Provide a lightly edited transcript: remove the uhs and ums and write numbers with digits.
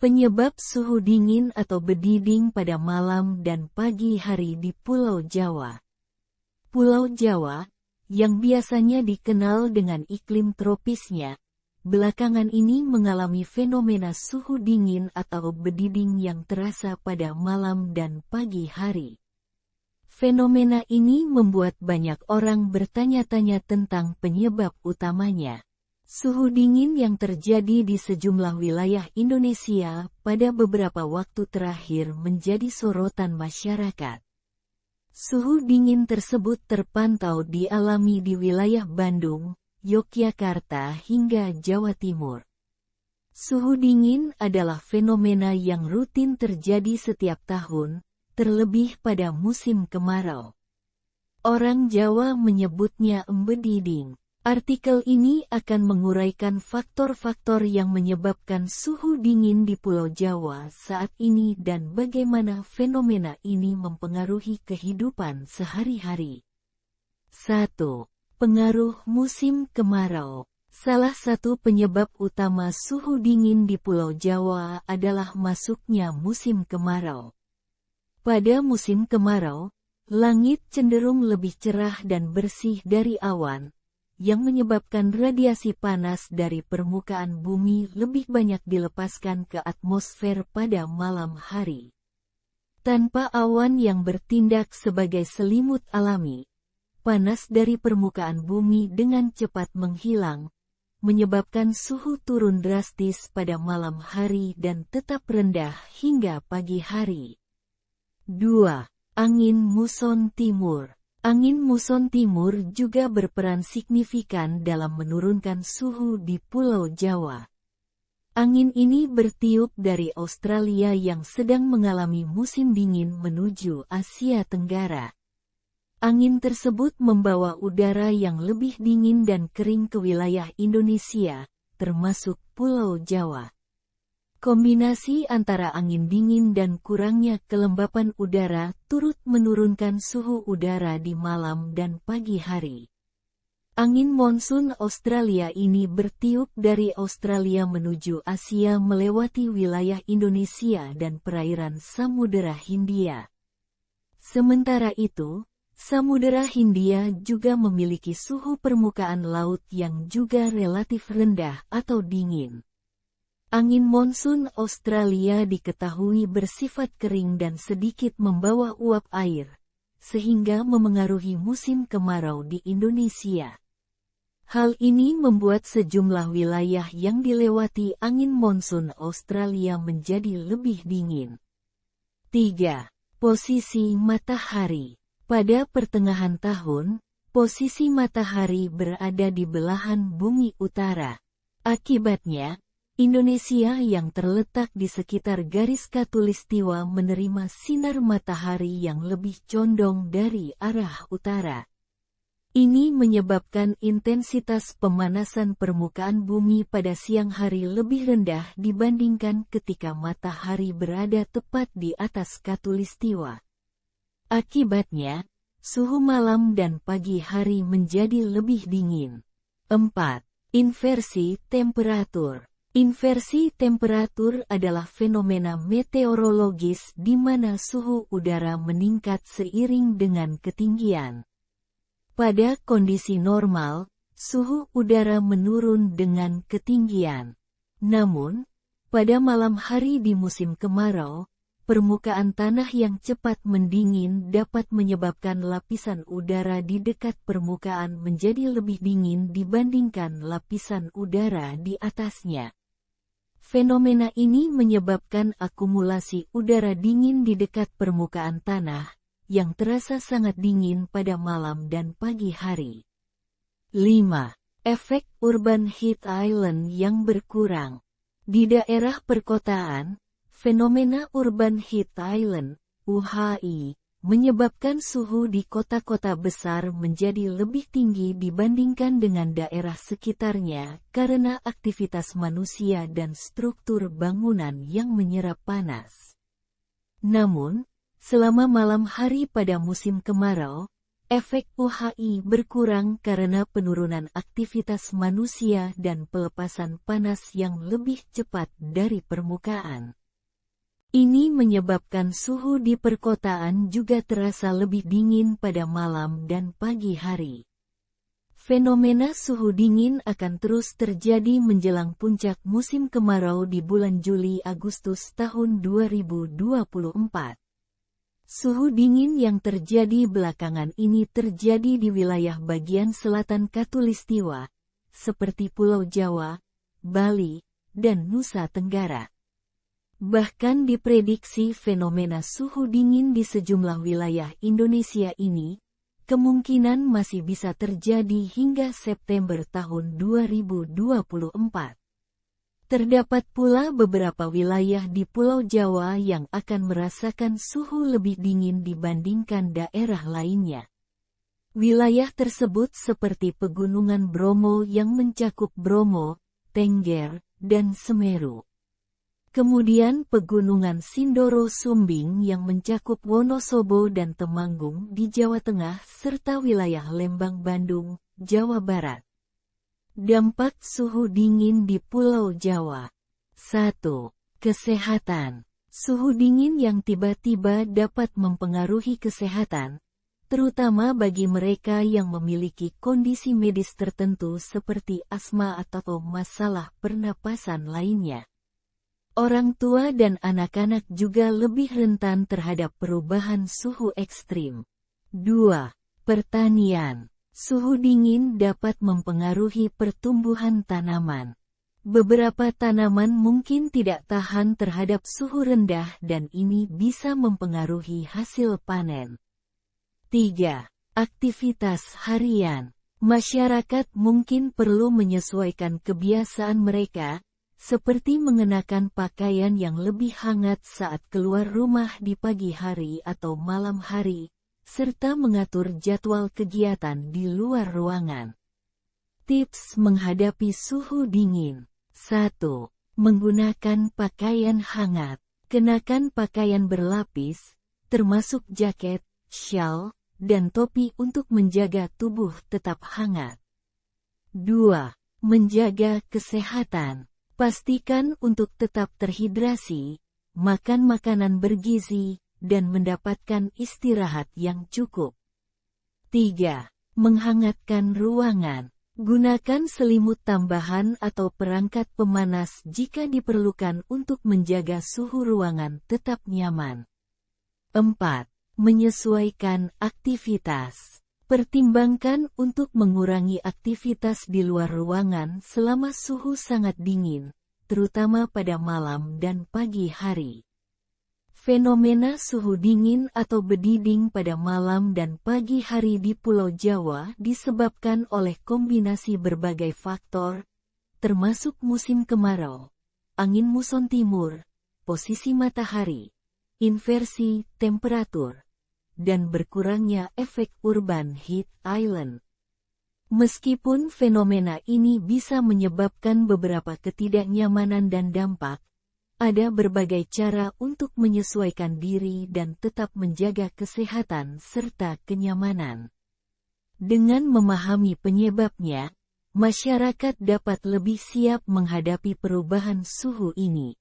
Penyebab suhu dingin atau bediding pada malam dan pagi hari di Pulau Jawa. Pulau Jawa, yang biasanya dikenal dengan iklim tropisnya, belakangan ini mengalami fenomena suhu dingin atau bediding yang terasa pada malam dan pagi hari. Fenomena ini membuat banyak orang bertanya-tanya tentang penyebab utamanya. Suhu dingin yang terjadi di sejumlah wilayah Indonesia pada beberapa waktu terakhir menjadi sorotan masyarakat. Suhu dingin tersebut terpantau dialami di wilayah Bandung, Yogyakarta hingga Jawa Timur. Suhu dingin adalah fenomena yang rutin terjadi setiap tahun, terlebih pada musim kemarau. Orang Jawa menyebutnya embediding. Artikel ini akan menguraikan faktor-faktor yang menyebabkan suhu dingin di Pulau Jawa saat ini dan bagaimana fenomena ini mempengaruhi kehidupan sehari-hari. 1. Pengaruh musim kemarau. Salah satu penyebab utama suhu dingin di Pulau Jawa adalah masuknya musim kemarau. Pada musim kemarau, langit cenderung lebih cerah dan bersih dari awan, yang menyebabkan radiasi panas dari permukaan bumi lebih banyak dilepaskan ke atmosfer pada malam hari. Tanpa awan yang bertindak sebagai selimut alami, panas dari permukaan bumi dengan cepat menghilang, menyebabkan suhu turun drastis pada malam hari dan tetap rendah hingga pagi hari. 2. Angin muson timur. Angin muson timur juga berperan signifikan dalam menurunkan suhu di Pulau Jawa. Angin ini bertiup dari Australia yang sedang mengalami musim dingin menuju Asia Tenggara. Angin tersebut membawa udara yang lebih dingin dan kering ke wilayah Indonesia, termasuk Pulau Jawa. Kombinasi antara angin dingin dan kurangnya kelembapan udara turut menurunkan suhu udara di malam dan pagi hari. Angin monsun Australia ini bertiup dari Australia menuju Asia melewati wilayah Indonesia dan perairan Samudera Hindia. Sementara itu, Samudera Hindia juga memiliki suhu permukaan laut yang juga relatif rendah atau dingin. Angin monsun Australia diketahui bersifat kering dan sedikit membawa uap air, sehingga memengaruhi musim kemarau di Indonesia. Hal ini membuat sejumlah wilayah yang dilewati angin monsun Australia menjadi lebih dingin. 3. Posisi matahari. Pada pertengahan tahun, posisi matahari berada di belahan bumi utara. Akibatnya, Indonesia yang terletak di sekitar garis khatulistiwa menerima sinar matahari yang lebih condong dari arah utara. Ini menyebabkan intensitas pemanasan permukaan bumi pada siang hari lebih rendah dibandingkan ketika matahari berada tepat di atas khatulistiwa. Akibatnya, suhu malam dan pagi hari menjadi lebih dingin. 4. Inversi temperatur. Inversi temperatur adalah fenomena meteorologis di mana suhu udara meningkat seiring dengan ketinggian. Pada kondisi normal, suhu udara menurun dengan ketinggian. Namun, pada malam hari di musim kemarau, permukaan tanah yang cepat mendingin dapat menyebabkan lapisan udara di dekat permukaan menjadi lebih dingin dibandingkan lapisan udara di atasnya. Fenomena ini menyebabkan akumulasi udara dingin di dekat permukaan tanah, yang terasa sangat dingin pada malam dan pagi hari. 5. Efek urban heat island yang berkurang. Di daerah perkotaan, fenomena urban heat island, UHI, menyebabkan suhu di kota-kota besar menjadi lebih tinggi dibandingkan dengan daerah sekitarnya karena aktivitas manusia dan struktur bangunan yang menyerap panas. Namun, selama malam hari pada musim kemarau, Efek UHI berkurang karena penurunan aktivitas manusia dan pelepasan panas yang lebih cepat dari permukaan. Ini menyebabkan suhu di perkotaan juga terasa lebih dingin pada malam dan pagi hari. Fenomena suhu dingin akan terus terjadi menjelang puncak musim kemarau di bulan Juli-Agustus tahun 2024. Suhu dingin yang terjadi belakangan ini terjadi di wilayah bagian selatan Khatulistiwa, seperti Pulau Jawa, Bali, dan Nusa Tenggara. Bahkan diprediksi fenomena suhu dingin di sejumlah wilayah Indonesia ini, kemungkinan masih bisa terjadi hingga September tahun 2024. Terdapat pula beberapa wilayah di Pulau Jawa yang akan merasakan suhu lebih dingin dibandingkan daerah lainnya. Wilayah tersebut seperti Pegunungan Bromo yang mencakup Bromo, Tengger, dan Semeru. Kemudian Pegunungan Sindoro Sumbing yang mencakup Wonosobo dan Temanggung di Jawa Tengah serta wilayah Lembang Bandung, Jawa Barat. Dampak suhu dingin di Pulau Jawa. 1. Kesehatan. Suhu dingin yang tiba-tiba dapat mempengaruhi kesehatan, terutama bagi mereka yang memiliki kondisi medis tertentu seperti asma atau masalah pernapasan lainnya. Orang tua dan anak-anak juga lebih rentan terhadap perubahan suhu ekstrim. 2. Pertanian. Suhu dingin dapat mempengaruhi pertumbuhan tanaman. Beberapa tanaman mungkin tidak tahan terhadap suhu rendah dan ini bisa mempengaruhi hasil panen. 3. Aktivitas harian. Masyarakat mungkin perlu menyesuaikan kebiasaan mereka, seperti mengenakan pakaian yang lebih hangat saat keluar rumah di pagi hari atau malam hari, serta mengatur jadwal kegiatan di luar ruangan. Tips menghadapi suhu dingin. 1. Menggunakan pakaian hangat. Kenakan pakaian berlapis, termasuk jaket, syal, dan topi untuk menjaga tubuh tetap hangat. 2. Menjaga kesehatan. Pastikan untuk tetap terhidrasi, makan makanan bergizi, dan mendapatkan istirahat yang cukup. 3. Menghangatkan ruangan. Gunakan selimut tambahan atau perangkat pemanas jika diperlukan untuk menjaga suhu ruangan tetap nyaman. 4. Menyesuaikan aktivitas. Pertimbangkan untuk mengurangi aktivitas di luar ruangan selama suhu sangat dingin, terutama pada malam dan pagi hari. Fenomena suhu dingin atau bediding pada malam dan pagi hari di Pulau Jawa disebabkan oleh kombinasi berbagai faktor, termasuk musim kemarau, angin muson timur, posisi matahari, inversi temperatur, dan berkurangnya efek urban heat island. Meskipun fenomena ini bisa menyebabkan beberapa ketidaknyamanan dan dampak, ada berbagai cara untuk menyesuaikan diri dan tetap menjaga kesehatan serta kenyamanan. Dengan memahami penyebabnya, masyarakat dapat lebih siap menghadapi perubahan suhu ini.